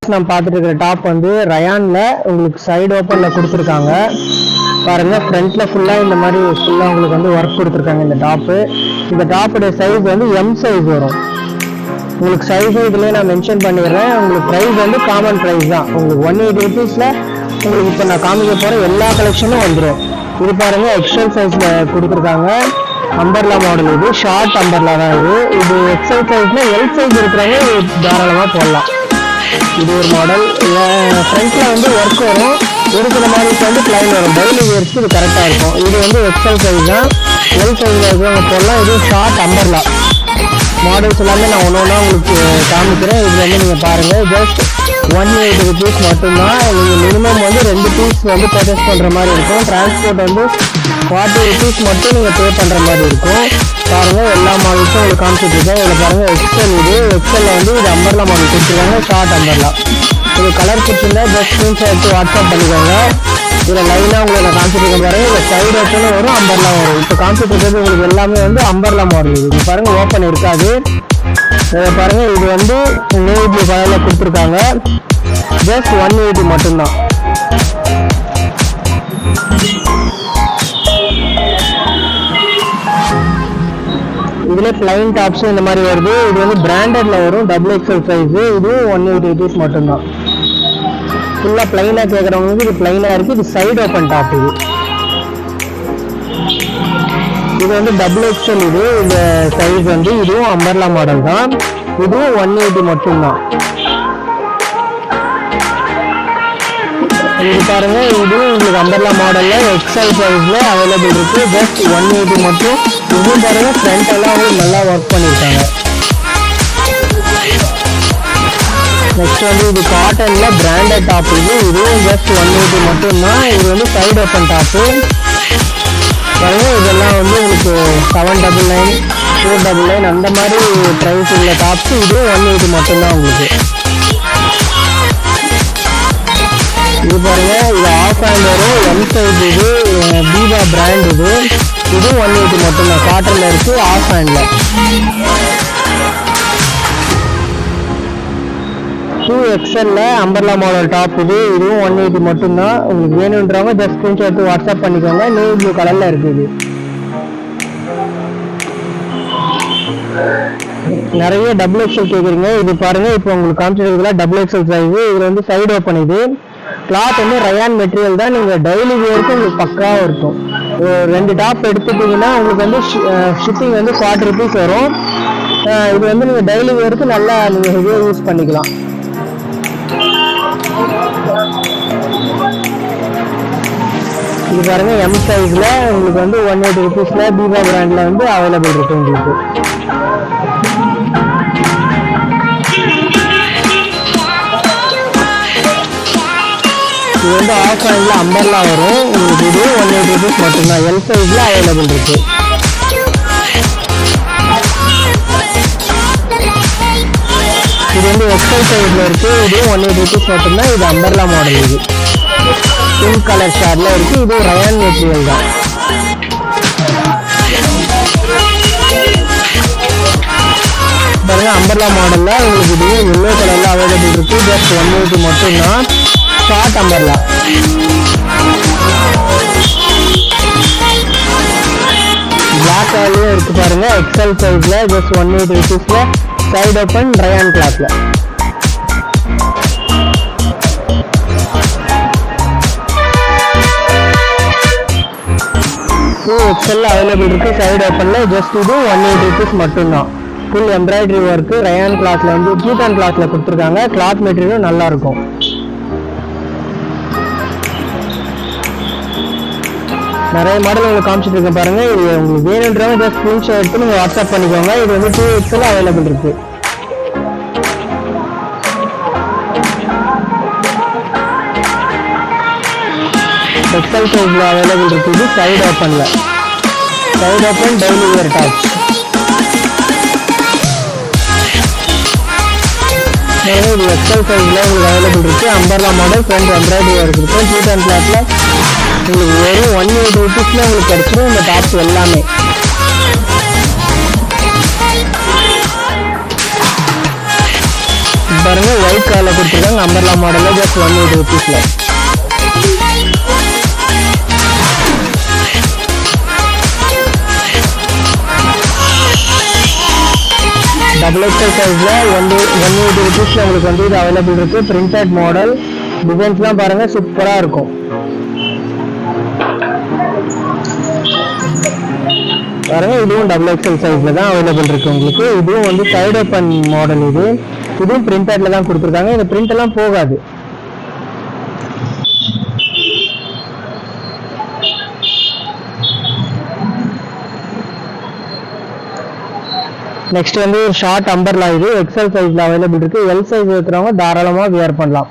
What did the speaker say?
Next நம்ம பார்த்துட்டு இருக்கிற டாப் வந்து ரயான்ல உங்களுக்கு சைடு ஓப்பன்ல கொடுத்துருக்காங்க பாருங்க. ஃப்ரண்ட்ல ஃபுல்லா இந்த மாதிரி ஃபுல்லா உங்களுக்கு வந்து ஒர்க் கொடுத்துருக்காங்க. இந்த டாப்புடைய சைஸ் வந்து எம் சைஸ் வரும். உங்களுக்கு சைஸும் இதுலேயே நான் மென்ஷன் பண்ணிடுறேன். உங்களுக்கு ப்ரைஸ் வந்து காமன் ப்ரைஸ் தான். உங்களுக்கு 180 rupeesல உங்களுக்கு இப்போ நான் காமிக்க போகிற எல்லா கலெக்ஷனும் வந்துடும். இது பாருங்க எக்ஸல் சைஸ்ல கொடுத்துருக்காங்க. அம்பர்லா மாடல், இது ஷார்ட் அம்பர்லா தான். இது எக்ஸல் சைஸ்ல எல் சைஸ் இருக்கிறவங்க தாராளமாக போடலாம். இது ஒரு மாடல். ஃப்ரண்ட்ல வந்து ஒர்க் வரும். ஒரு சில மாடலுக்கு வந்து பிளைன் வரும். டெய்லி வேர்ஸ்க்கு இது கரெக்டாக இருக்கும். இது வந்து எக்ஸல் சைஸ் தான். எல் சைஸ்ல இருக்கிறவங்க போடலாம். இது ஷார்ட் அம்பர்லா மாடல்ஸ் எல்லாமே நான் ஒன்று உங்களுக்கு காமிக்கிறேன். இது வந்து நீங்கள் பாருங்கள். ஜஸ்ட் 180 rupees மட்டும்தான். நீங்கள் மினிமம் வந்து 2 பீஸ் வந்து பர்ச்சேஸ் பண்ணுற மாதிரி இருக்கும். டிரான்ஸ்போர்ட் வந்து 40 rupees மட்டும் நீங்கள் பே பண்ணுற மாதிரி இருக்கும். பாருங்கள் எல்லா மாடல்ஸும் உங்களுக்கு காமிச்சிட்ருக்கேன். இதில் பாருங்கள் எக்ஸல். எக்ஸலில் வந்து இது அம்பர்லா மாடல் கொடுத்துருக்காங்க, ஷார்ட் அம்பர்லா. இது கலர் பிடிச்சிருந்தா ஜஸ்ட் ஸ்க்ரீன்ஷாட் எடுத்து வாட்ஸ்அப் பண்ணிக்கோங்க. இதில் லைனாக உங்களுக்கு நான் காமிச்சிருக்கேன் பாருங்கள். இதில் சைடு ஓப்பனும் வரும், அம்பர்லா வரும். இப்போ காமிச்சிட்டு உங்களுக்கு எல்லாமே வந்து அம்பர்லா மாடல். இது பாருங்கள் ஓப்பன் இருக்காது. இதை பாருங்கள். இது வந்து நேவி ப்ளூ கலரில் கொடுத்துருக்காங்க. ஜஸ்ட் 180 மட்டும்தான். இதுல பிளைன் டாப்ஸும் இந்த மாதிரி வருது. இது வந்து பிராண்டட்ல வரும், XXL சைஸ். இதுவும் 180 rupees மட்டும்தான். ஃபுல்லா பிளைனா கேட்கறவங்களுக்கு இது பிளைனா இருக்கு. இது சைடு ஓப்பன் டாப். இது வந்து XXL. இந்த சைஸ் வந்து இதுவும் அம்பர்லா மாடல் தான். இதுவும் 180 மட்டும்தான். இது பாருங்க. இதுவும் உங்களுக்கு அம்பர்லா மாடல்ல எக்ஸல் சைஸ்ல அவைலபிள் இருக்கு. ஜஸ்ட் 180 மட்டும். இதுவும் பாருங்க ஃப்ரண்ட் எல்லாம் உங்களுக்கு நல்லா ஒர்க் பண்ணிருக்காங்க. நெக்ஸ்ட் வந்து இது காட்டன்ல பிராண்டட் டாப். இதுவும் ஜஸ்ட் 180 மட்டும்தான். இது வந்து சைடு ஓப்பன் டாப்பு பாருங்க. இதெல்லாம் வந்து உங்களுக்கு 799, 499 அந்த மாதிரி ப்ரைஸ் உள்ள டாப்ஸ். இதுவும் 180 மட்டும்தான் உங்களுக்கு. இது பாருங்க. இது ஆஃப் ஹேண்ட் வரும், எம் சைஸ். இது பீபா பிராண்ட். இதுவும் 180 மட்டும்தான். காட்டன்ல இருக்கு, ஆஃப் ஹேண்ட்ல. 2XL umbrella model top. இதுவும் 180 மட்டும்தான். உங்களுக்கு வேணுன்றவங்க ஜஸ்ட் ஸ்கிரீன்ஷாட் எடுத்து வாட்ஸ்அப் பண்ணிக்கோங்க. நேவி ப்ளூ கலர்ல இருக்குது. நிறைய XXL கேட்குறீங்க. இது பாருங்க. இப்போ உங்களுக்கு காமிச்சிருக்கிறதுல XXL சைஸ். இதுல வந்து சைடு ஓப்பன். இது கிளாத் வந்து ரயான் மெட்டீரியல் தான். நீங்கள் டெய்லி வேருக்கு உங்களுக்கு பக்காவாக இருக்கும். 2 டாப் எடுத்துட்டீங்கன்னா உங்களுக்கு வந்து ஷிப்பிங் வந்து 40 rupees வரும். இது வந்து நீங்கள் டெய்லி வேருக்கு நல்லா நீங்கள் ஹெவியாக யூஸ் பண்ணிக்கலாம். இது பாருங்க எம் சைஸ்ல உங்களுக்கு வந்து 180 rupeesல பீபா பிராண்ட்ல வந்து அவைலபிள் இருக்கு உங்களுக்கு. இது வந்து ஆஃப் ஹேண்ட்ல அம்பர்லா வரும் உங்களுக்கு. இது 180 rupees மட்டும்தான். எல் சைஸ்ல அவைலபிள் இருக்கு. இது வந்து எக்ஸல் சைஸ்ல இருக்கு. இது 180 rupees மட்டும்தான். இது அம்பர்லா மாடல். இது பிங்க் கலர் ஷேட்ல இருக்கு. இது ரயான் மெட்டீரியல் தான். பாருங்க அம்பர்லா மாடல்ல உங்களுக்கு இது எல்லோ கலர்ல அவைலபிள் இருக்கு. ஜஸ்ட் 180 மட்டும்தான். Short umbrella. பிளாக் கலர்லயும் இருக்கு பாருங்க. எக்ஸல் சைஸ்ல ஜஸ்ட் 180 rupeesல சைடு ஓப்பன் ரயான் கிளாத்ல. XL அவைலபிள் இருக்கு. சைடு ஓப்பன்ல ஜஸ்ட் இது 180 rupees மட்டும்தான். ஃபுல் எம்ப்ராய்டரி ஒர்க் ரயான் கிளாத்ல வந்து கீட்டான் கிளாத்ல கொடுத்துருக்காங்க. கிளாத் மெட்டீரியலும் நல்லா இருக்கும். நிறைய மாடல் உங்களுக்கு காமிச்சிட்டு இருக்கேன் பாருங்க. இது உங்களுக்கு வேணுன்றவங்க ஜஸ்ட் ஸ்கிரீன்ஷாட் எடுத்து நீங்கள் வாட்ஸ்அப் பண்ணிக்கோங்க. இது வந்து 2XL அவைலபிள் இருக்கு. எக்ஸல் சைஸ்ல அவைலபிள் இருக்கு. இது சைடு ஓப்பன்ல. Side open daily wear tops. இது எக்ஸல் சைஸ்ல உங்களுக்கு அவைலபிள் இருக்கு. Umbrella model front embroidery work இருக்கு. கீட்டான் கிளாத்ல உங்களுக்கு வெறும் 180 rupeesல உங்களுக்கு கிடைச்சிடும் இந்த டாப்ஸ் எல்லாமே. பாருங்க ஒயிட் கலர்ல கொடுத்துருக்காங்க அம்பர்லா மாடல்ல ஜஸ்ட் 180 rupeesல. டபுள் எக்ஸல் சைஸ்ல 180 rupeesல உங்களுக்கு வந்து இது அவைலபிள் இருக்கு. பிரிண்டட் மாடல் டிசைன்ஸ்லாம் பாருங்க சூப்பரா இருக்கும். பாருங்க இதுவும் டபுள் எக்ஸல் சைஸ்ல தான் அவைலபிள் இருக்கு உங்களுக்கு. இதுவும் வந்து சைடு ஓப்பன் மாடல். இதுவும் பிரிண்டட்ல தான் கொடுத்துருக்காங்க. இந்த பிரிண்ட் எல்லாம் போகாது. நெக்ஸ்ட் வந்து ஷார்ட் அம்பர்லா. இது எக்ஸல் சைஸ்ல அவைலபிள் இருக்கு. எல் சைஸ் இருக்கிறவங்க தாராளமா வியர் பண்ணலாம்.